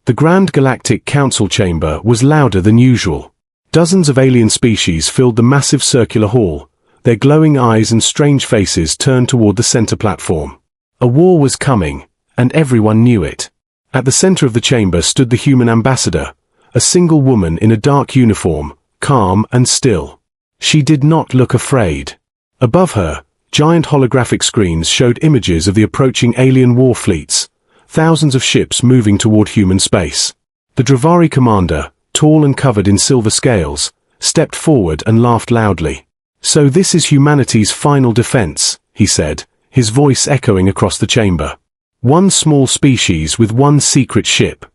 The Grand Galactic Council chamber was louder than usual. Dozens of alien species filled the massive circular hall, their glowing eyes and strange faces turned toward the center platform. A war was coming, and everyone knew it. At the center of the chamber stood the human ambassador, a single woman in a dark uniform, calm and still. She did not look afraid. Above her, giant holographic screens showed images of the approaching alien war fleets, thousands of ships moving toward human space. The Dravari commander, tall and covered in silver scales, stepped forward and laughed loudly. "So this is humanity's final defense," he said, his voice echoing across the chamber. "One small species with one secret ship."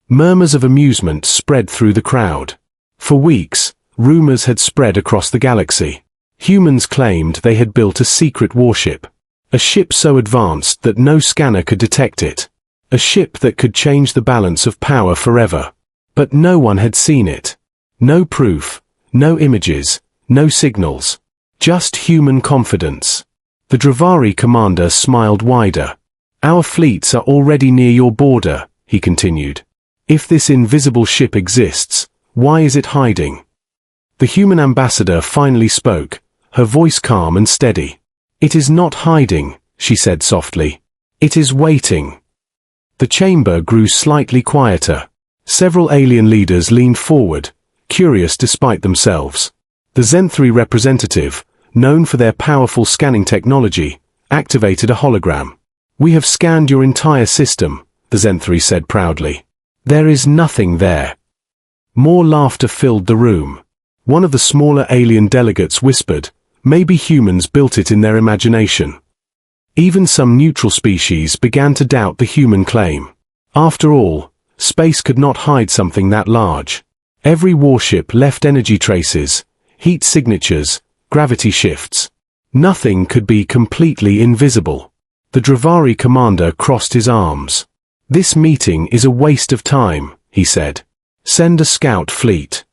Murmurs of amusement spread through the crowd. For weeks, rumors had spread across the galaxy. Humans claimed they had built a secret warship. A ship so advanced that no scanner could detect it. A ship that could change the balance of power forever. But no one had seen it. No proof, no images, no signals. Just human confidence. The Dravari commander smiled wider. "Our fleets are already near your border," he continued. "If this invisible ship exists, why is it hiding?" The human ambassador finally spoke, her voice calm and steady. "It is not hiding," she said softly. "It is waiting." The chamber grew slightly quieter. Several alien leaders leaned forward, curious despite themselves. The Zenthri representative, known for their powerful scanning technology, activated a hologram. "We have scanned your entire system," the Zenthri said proudly. "There is nothing there." More laughter filled the room. One of the smaller alien delegates whispered, "Maybe humans built it in their imagination." Even some neutral species began to doubt the human claim. After all, space could not hide something that large. Every warship left energy traces, heat signatures, gravity shifts. Nothing could be completely invisible. The Dravari commander crossed his arms. "This meeting is a waste of time," he said. "Send a scout fleet.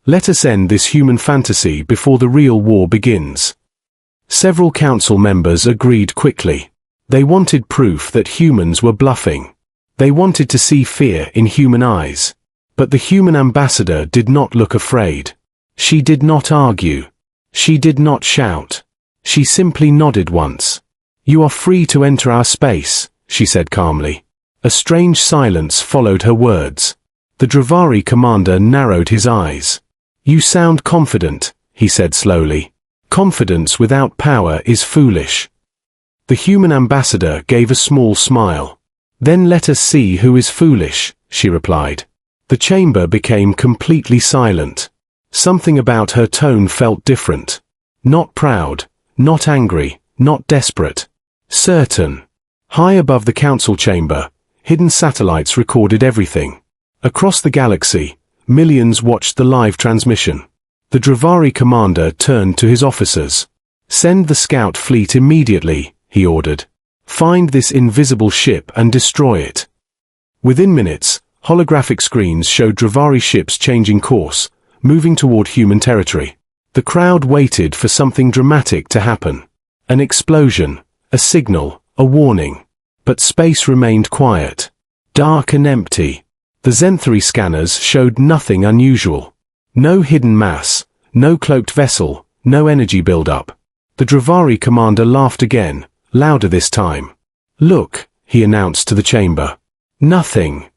Let us end this human fantasy before the real war begins." Several council members agreed quickly. They wanted proof that humans were bluffing. They wanted to see fear in human eyes. But the human ambassador did not look afraid. She did not argue. She did not shout. She simply nodded once. "You are free to enter our space," she said calmly. A strange silence followed her words. The Dravari commander narrowed his eyes. "You sound confident," he said slowly. "Confidence without power is foolish." The human ambassador gave a small smile. "Then let us see who is foolish," she replied. The chamber became completely silent. Something about her tone felt different. Not proud, not angry, not desperate. Certain. High above the council chamber, hidden satellites recorded everything. Across the galaxy, millions watched the live transmission. The Dravari commander turned to his officers. "Send the scout fleet immediately," he ordered. "Find this invisible ship and destroy it." Within minutes, holographic screens showed Dravari ships changing course, moving toward human territory. The crowd waited for something dramatic to happen. An explosion, a signal, a warning. But space remained quiet. Dark and empty. The Zenthri scanners showed nothing unusual. No hidden mass, no cloaked vessel, no energy buildup. The Dravari commander laughed again, louder this time. "Look," he announced to the chamber. "Nothing."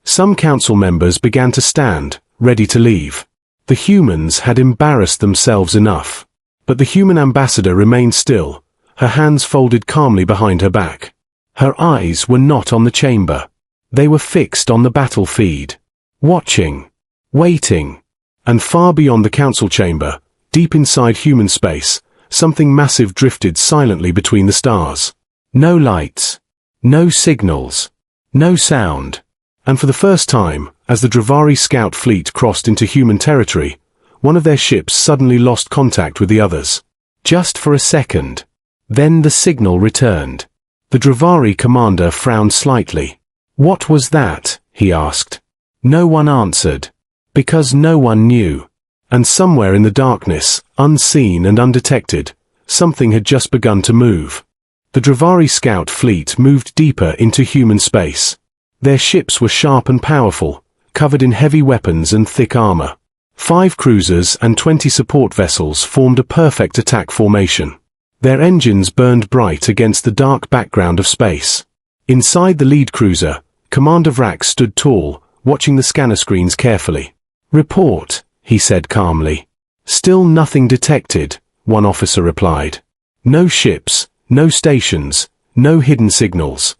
Some council members began to stand, ready to leave. The humans had embarrassed themselves enough. But the human ambassador remained still, her hands folded calmly behind her back. Her eyes were not on the chamber. They were fixed on the battlefield. Watching. Waiting. And far beyond the council chamber, deep inside human space, something massive drifted silently between the stars. No lights. No signals. No sound. And for the first time, as the Dravari scout fleet crossed into human territory, one of their ships suddenly lost contact with the others. Just for a second. Then the signal returned. The Dravari commander frowned slightly. "What was that?" he asked. No one answered. Because no one knew. And somewhere in the darkness, unseen and undetected, something had just begun to move. The Dravari scout fleet moved deeper into human space. Their ships were sharp and powerful, covered in heavy weapons and thick armor. 5 cruisers and 20 support vessels formed a perfect attack formation. Their engines burned bright against the dark background of space. Inside the lead cruiser, Commander Vrax stood tall, watching the scanner screens carefully. "Report," he said calmly. "Still nothing detected," one officer replied. "No ships, no stations, no hidden signals."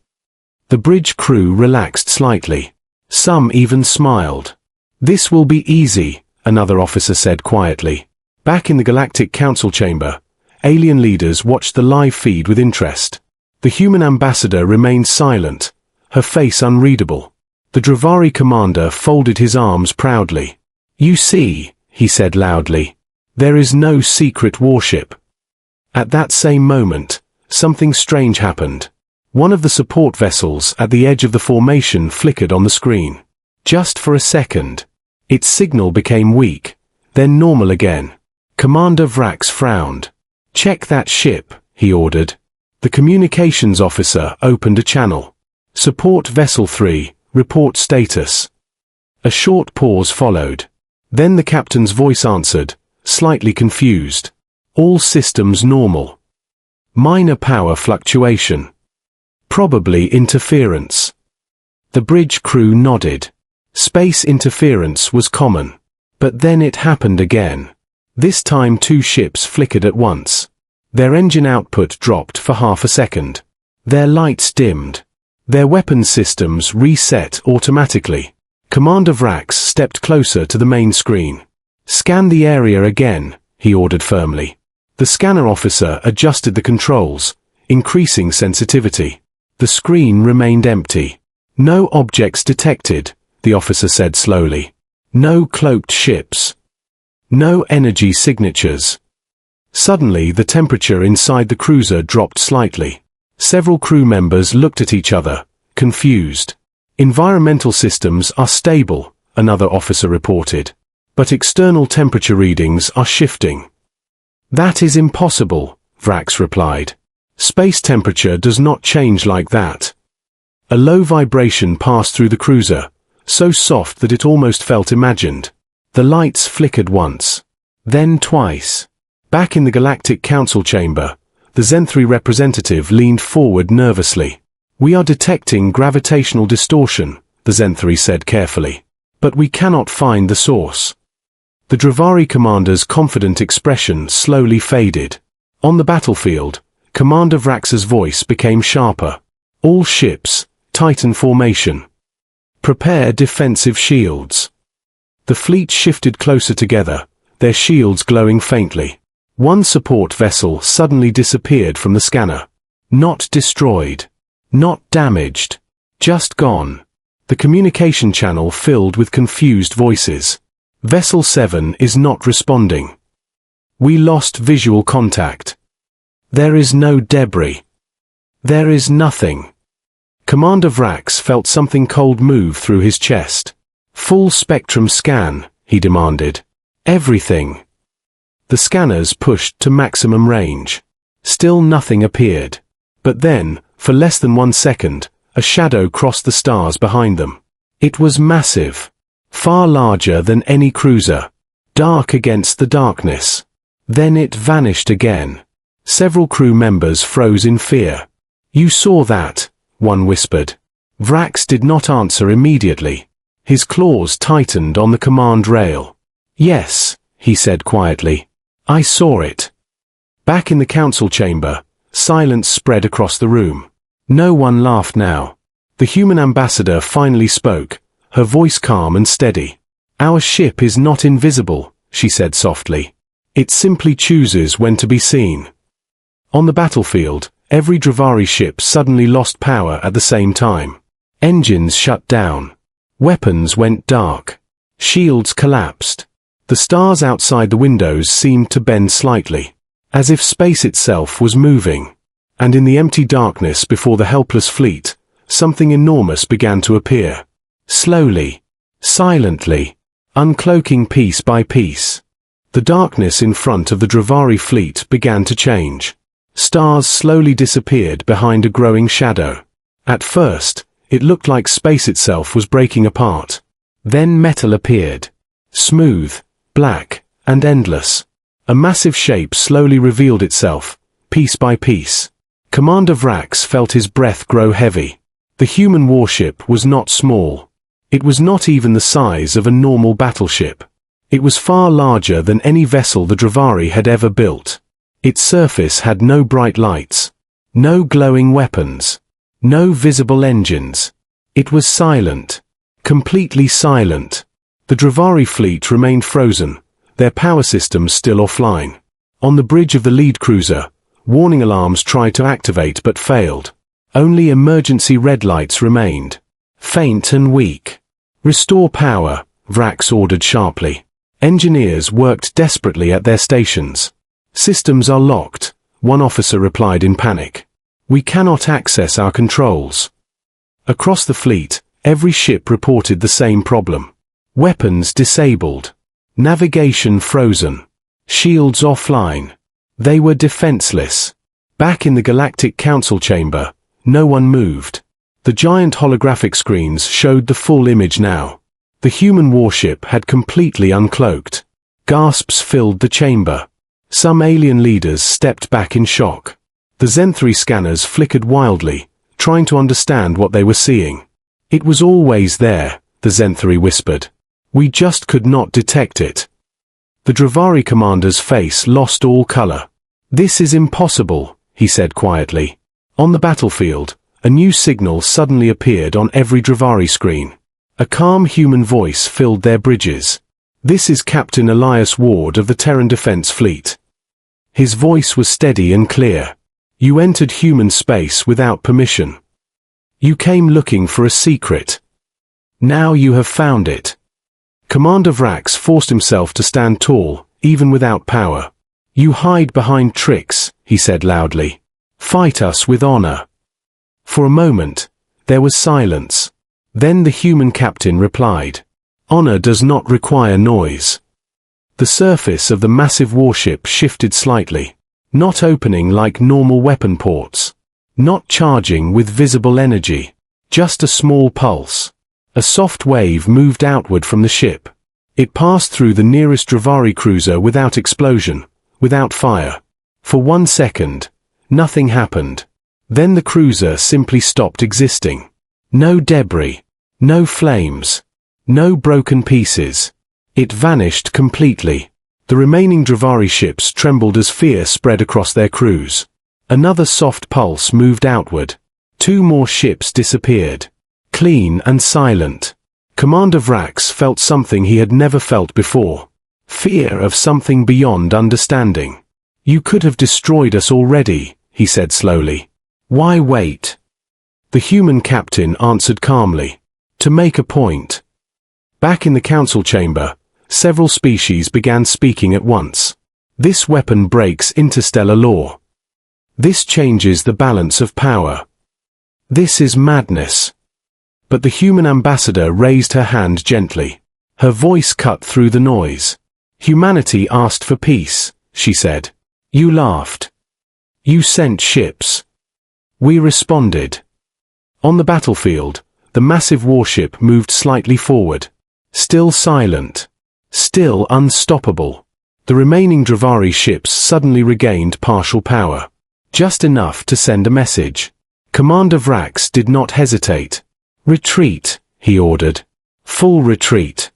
The bridge crew relaxed slightly. Some even smiled. "This will be easy," another officer said quietly. Back in the Galactic Council chamber, alien leaders watched the live feed with interest. The human ambassador remained silent, her face unreadable. The Dravari commander folded his arms proudly. "You see," he said loudly, "there is no secret warship." At that same moment, something strange happened. One of the support vessels at the edge of the formation flickered on the screen. Just for a second. Its signal became weak, then normal again. Commander Vrax frowned. "Check that ship," he ordered. The communications officer opened a channel. "Support Vessel 3, report status." A short pause followed. Then the captain's voice answered, slightly confused. "All systems normal. Minor power fluctuation. Probably interference." The bridge crew nodded. Space interference was common. But then it happened again. This time 2 ships flickered at once. Their engine output dropped for half a second. Their lights dimmed. Their weapon systems reset automatically. Commander Vrax stepped closer to the main screen. "Scan the area again," he ordered firmly. The scanner officer adjusted the controls, increasing sensitivity. The screen remained empty. "No objects detected," the officer said slowly. "No cloaked ships. No energy signatures." Suddenly the temperature inside the cruiser dropped slightly. Several crew members looked at each other, confused. "Environmental systems are stable," another officer reported. "But external temperature readings are shifting." "That is impossible," Vrax replied. "Space temperature does not change like that." A low vibration passed through the cruiser, so soft that it almost felt imagined. The lights flickered once. Then twice. Back in the Galactic Council chamber, the Zen-3 representative leaned forward nervously. "We are detecting gravitational distortion," the Zen-3 said carefully. "But we cannot find the source." The Dravari commander's confident expression slowly faded. On the battlefield, Commander Vrax's voice became sharper. "All ships, Titan formation. Prepare defensive shields." The fleet shifted closer together, their shields glowing faintly. One support vessel suddenly disappeared from the scanner. Not destroyed. Not damaged. Just gone. The communication channel filled with confused voices. "Vessel 7 is not responding. We lost visual contact. There is no debris. There is nothing." Commander Vrax felt something cold move through his chest. "Full spectrum scan," he demanded. "Everything." The scanners pushed to maximum range. Still nothing appeared. But then, for less than 1 second, a shadow crossed the stars behind them. It was massive. Far larger than any cruiser. Dark against the darkness. Then it vanished again. Several crew members froze in fear. "You saw that?" one whispered. Vrax did not answer immediately. His claws tightened on the command rail. "Yes," he said quietly. "I saw it." Back in the council chamber, silence spread across the room. No one laughed now. The human ambassador finally spoke, her voice calm and steady. "Our ship is not invisible," she said softly. "It simply chooses when to be seen." On the battlefield, every Dravari ship suddenly lost power at the same time. Engines shut down. Weapons went dark. Shields collapsed. The stars outside the windows seemed to bend slightly, as if space itself was moving. And in the empty darkness before the helpless fleet, something enormous began to appear. Slowly, silently, uncloaking piece by piece. The darkness in front of the Dravari fleet began to change. Stars slowly disappeared behind a growing shadow. At first, It looked like space itself was breaking apart. Then metal appeared. Smooth, black, and endless. A massive shape slowly revealed itself, piece by piece. Commander Vrax felt his breath grow heavy. The human warship was not small. It was not even the size of a normal battleship. It was far larger than any vessel the Dravari had ever built. Its surface had no bright lights. No glowing weapons. No visible engines. It was silent. Completely silent. The Dravari fleet remained frozen, their power systems still offline. On the bridge of the lead cruiser, warning alarms tried to activate but failed. Only emergency red lights remained. Faint and weak. "Restore power," Vrax ordered sharply. Engineers worked desperately at their stations. "Systems are locked," one officer replied in panic. "We cannot access our controls." Across the fleet, every ship reported the same problem. Weapons disabled. Navigation frozen. Shields offline. They were defenseless. Back in the Galactic Council chamber, no one moved. The giant holographic screens showed the full image now. The human warship had completely uncloaked. Gasps filled the chamber. Some alien leaders stepped back in shock. The Zenthri scanners flickered wildly, trying to understand what they were seeing. "It was always there," the Zenthri whispered. "We just could not detect it." The Dravari commander's face lost all color. "This is impossible," he said quietly. On the battlefield, a new signal suddenly appeared on every Dravari screen. A calm human voice filled their bridges. "This is Captain Elias Ward of the Terran Defense Fleet." His voice was steady and clear. "You entered human space without permission. You came looking for a secret. Now you have found it." Commander Vrax forced himself to stand tall, even without power. "You hide behind tricks," he said loudly. "Fight us with honor." For a moment, there was silence. Then the human captain replied, "Honor does not require noise." The surface of the massive warship shifted slightly, not opening like normal weapon ports, not charging with visible energy, just a small pulse. A soft wave moved outward from the ship. It passed through the nearest Dravari cruiser without explosion, without fire. For 1 second, nothing happened. Then the cruiser simply stopped existing. No debris, no flames, no broken pieces. It vanished completely. The remaining Dravari ships trembled as fear spread across their crews. Another soft pulse moved outward. 2 more ships disappeared. Clean and silent. Commander Vrax felt something he had never felt before. Fear of something beyond understanding. "You could have destroyed us already," he said slowly. "Why wait?" The human captain answered calmly. "To make a point." Back in the council chamber, several species began speaking at once. "This weapon breaks interstellar law. This changes the balance of power. This is madness." But the human ambassador raised her hand gently. Her voice cut through the noise. "Humanity asked for peace," she said. "You laughed. You sent ships. We responded." On the battlefield, the massive warship moved slightly forward. Still silent. Still unstoppable. The remaining Dravari ships suddenly regained partial power. Just enough to send a message. Commander Vrax did not hesitate. "Retreat," he ordered. "Full retreat."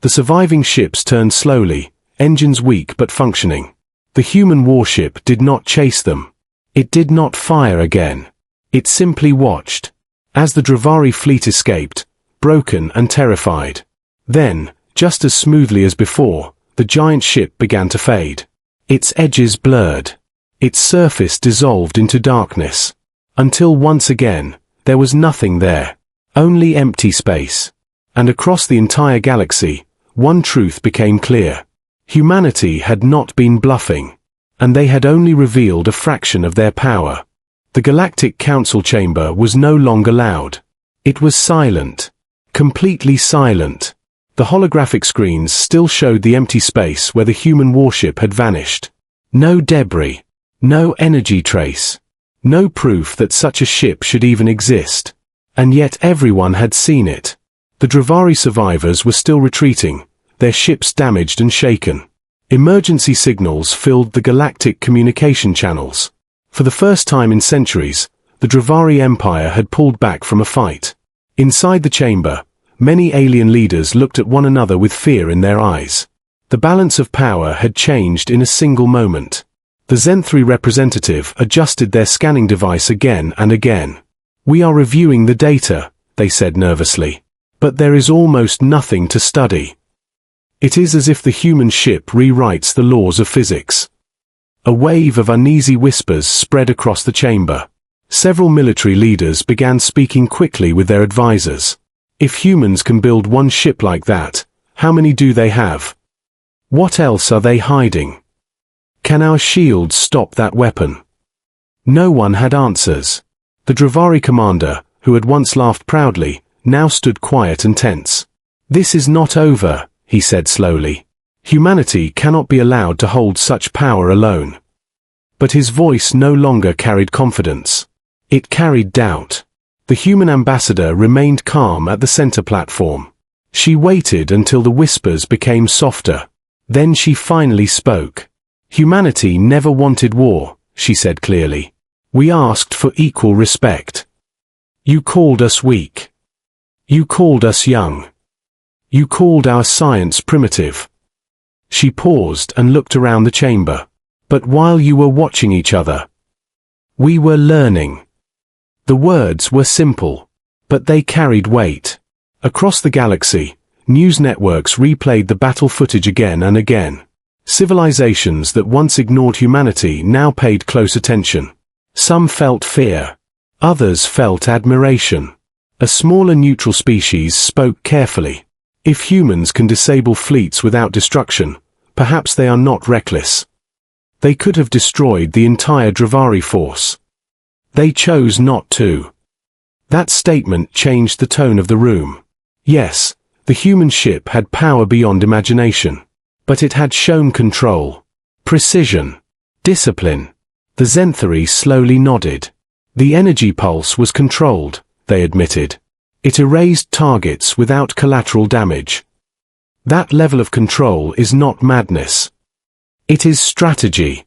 The surviving ships turned slowly, engines weak but functioning. The human warship did not chase them. It did not fire again. It simply watched. As the Dravari fleet escaped, broken and terrified. Then, just as smoothly as before, the giant ship began to fade. Its edges blurred. Its surface dissolved into darkness. Until once again, there was nothing there. Only empty space. And across the entire galaxy, one truth became clear. Humanity had not been bluffing. And they had only revealed a fraction of their power. The Galactic Council chamber was no longer loud. It was silent. Completely silent. The holographic screens still showed the empty space where the human warship had vanished. No debris. No energy trace. No proof that such a ship should even exist. And yet everyone had seen it. The Dravari survivors were still retreating, their ships damaged and shaken. Emergency signals filled the galactic communication channels. For the first time in centuries, the Dravari Empire had pulled back from a fight. Inside the chamber, many alien leaders looked at one another with fear in their eyes. The balance of power had changed in a single moment. The Zenthri representative adjusted their scanning device again and again. "We are reviewing the data," they said nervously. "But there is almost nothing to study. It is as if the human ship rewrites the laws of physics." A wave of uneasy whispers spread across the chamber. Several military leaders began speaking quickly with their advisors. If humans can build one ship like that, how many do they have? What else are they hiding? Can our shields stop that weapon? No one had answers. The Dravari commander, who had once laughed proudly, now stood quiet and tense. "This is not over," he said slowly. "Humanity cannot be allowed to hold such power alone." But his voice no longer carried confidence. It carried doubt. The human ambassador remained calm at the center platform. She waited until the whispers became softer. Then she finally spoke. "Humanity never wanted war," she said clearly. "We asked for equal respect. You called us weak. You called us young. You called our science primitive." She paused and looked around the chamber. "But while you were watching each other, we were learning." The words were simple, but they carried weight. Across the galaxy, news networks replayed the battle footage again and again. Civilizations that once ignored humanity now paid close attention. Some felt fear. Others felt admiration. A smaller neutral species spoke carefully. "If humans can disable fleets without destruction, perhaps they are not reckless. They could have destroyed the entire Dravari force. They chose not to." That statement changed the tone of the room. Yes, the human ship had power beyond imagination. But it had shown control, precision, discipline. The Zenthri slowly nodded. The energy pulse was controlled, they admitted. It erased targets without collateral damage. That level of control is not madness. It is strategy.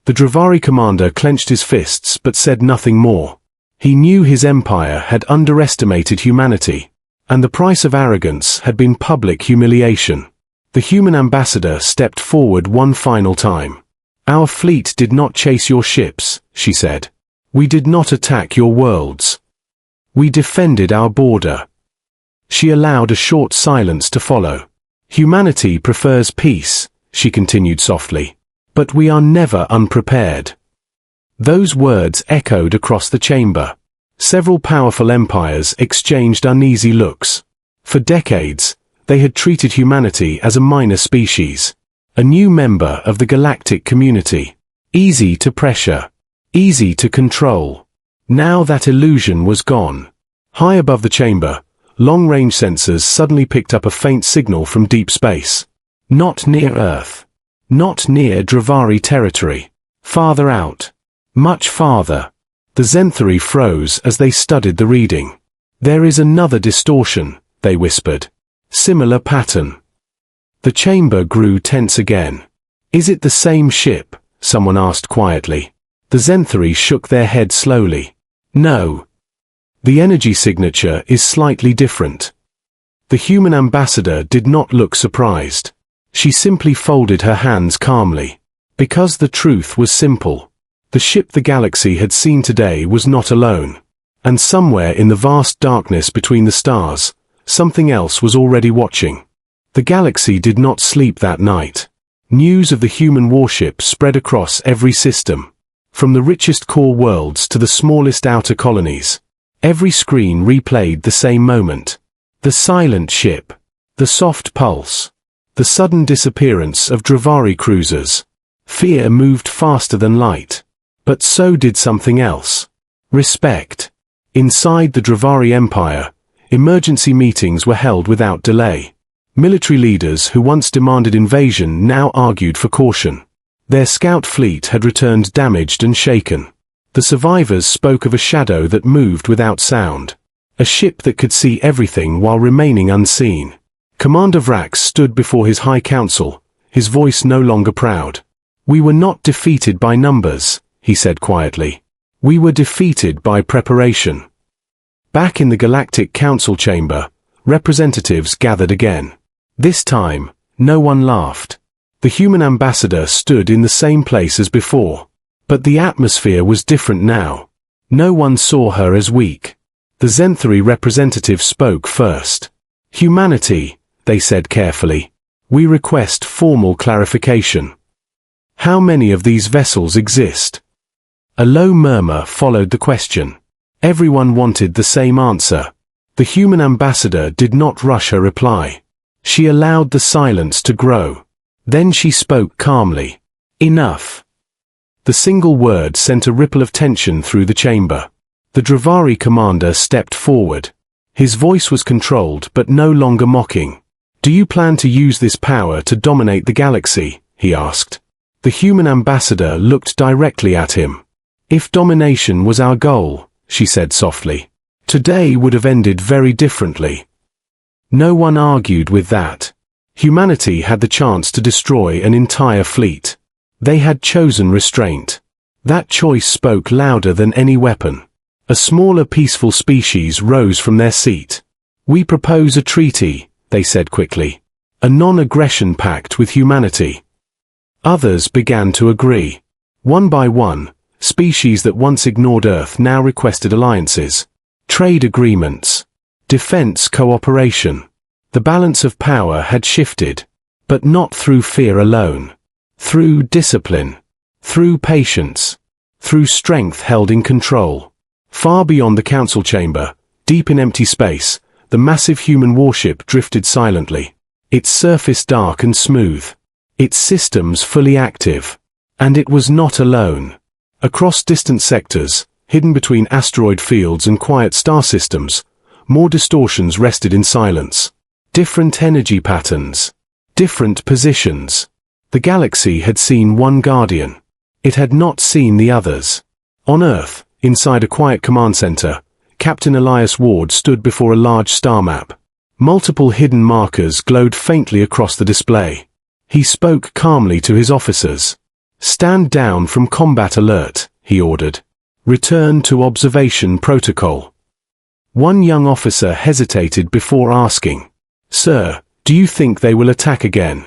The Dravari commander clenched his fists but said nothing more. He knew his empire had underestimated humanity, and the price of arrogance had been public humiliation. The human ambassador stepped forward one final time. "Our fleet did not chase your ships," she said. "We did not attack your worlds. We defended our border." She allowed a short silence to follow. "Humanity prefers peace," she continued softly. "But we are never unprepared." Those words echoed across the chamber. Several powerful empires exchanged uneasy looks. For decades, they had treated humanity as a minor species, a new member of the galactic community, easy to pressure, easy to control. Now that illusion was gone. High above the chamber, long-range sensors suddenly picked up a faint signal from deep space. Not near Earth. Not near Dravari territory. Farther out. Much farther. The Zenthri froze as they studied the reading. "There is another distortion," they whispered. "Similar pattern." The chamber grew tense again. "Is it the same ship?" someone asked quietly. The Zenthri shook their head slowly. "No. The energy signature is slightly different." The human ambassador did not look surprised. She simply folded her hands calmly. Because the truth was simple. The ship the galaxy had seen today was not alone. And somewhere in the vast darkness between the stars, something else was already watching. The galaxy did not sleep that night. News of the human warship spread across every system. From the richest core worlds to the smallest outer colonies. Every screen replayed the same moment. The silent ship. The soft pulse. The sudden disappearance of Dravari cruisers. Fear moved faster than light. But so did something else. Respect. Inside the Dravari Empire, emergency meetings were held without delay. Military leaders who once demanded invasion now argued for caution. Their scout fleet had returned damaged and shaken. The survivors spoke of a shadow that moved without sound. A ship that could see everything while remaining unseen. Commander Vrax stood before his High Council, his voice no longer proud. "We were not defeated by numbers," he said quietly. "We were defeated by preparation." Back in the Galactic Council chamber, representatives gathered again. This time, no one laughed. The human ambassador stood in the same place as before. But the atmosphere was different now. No one saw her as weak. The Zenthari representative spoke first. "Humanity," they said carefully. "We request formal clarification. How many of these vessels exist?" A low murmur followed the question. Everyone wanted the same answer. The human ambassador did not rush her reply. She allowed the silence to grow. Then she spoke calmly. "Enough." The single word sent a ripple of tension through the chamber. The Dravari commander stepped forward. His voice was controlled but no longer mocking. "Do you plan to use this power to dominate the galaxy?" he asked. The human ambassador looked directly at him. "If domination was our goal," she said softly, "today would have ended very differently." No one argued with that. Humanity had the chance to destroy an entire fleet. They had chosen restraint. That choice spoke louder than any weapon. A smaller peaceful species rose from their seat. "We propose a treaty," they said quickly. "A non-aggression pact with humanity." Others began to agree. One by one, species that once ignored Earth now requested alliances, trade agreements, defense cooperation. The balance of power had shifted, but not through fear alone. Through discipline, through patience, through strength held in control. Far beyond the council chamber, deep in empty space, the massive human warship drifted silently, its surface dark and smooth, its systems fully active. And it was not alone. Across distant sectors, hidden between asteroid fields and quiet star systems, more distortions rested in silence. Different energy patterns, different positions. The galaxy had seen one guardian. It had not seen the others. On Earth, inside a quiet command center, Captain Elias Ward stood before a large star map. Multiple hidden markers glowed faintly across the display. He spoke calmly to his officers. "Stand down from combat alert," he ordered. "Return to observation protocol." One young officer hesitated before asking, "Sir, do you think they will attack again?"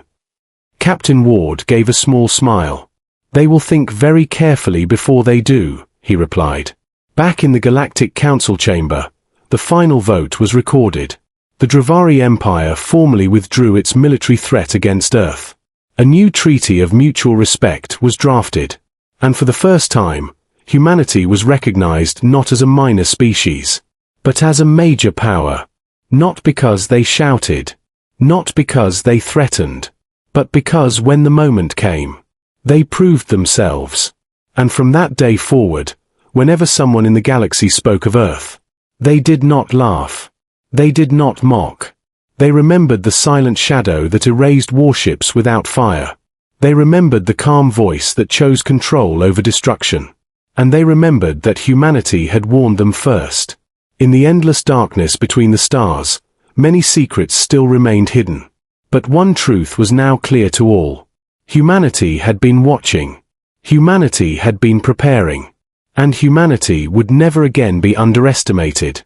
Captain Ward gave a small smile. "They will think very carefully before they do," he replied. Back in the Galactic Council chamber, the final vote was recorded. The Dravari Empire formally withdrew its military threat against Earth. A new treaty of mutual respect was drafted. And for the first time, humanity was recognized not as a minor species, but as a major power. Not because they shouted, not because they threatened, but because when the moment came, they proved themselves. And from that day forward, whenever someone in the galaxy spoke of Earth, they did not laugh. They did not mock. They remembered the silent shadow that erased warships without fire. They remembered the calm voice that chose control over destruction. And they remembered that humanity had warned them first. In the endless darkness between the stars, many secrets still remained hidden. But one truth was now clear to all. Humanity had been watching. Humanity had been preparing. And humanity would never again be underestimated.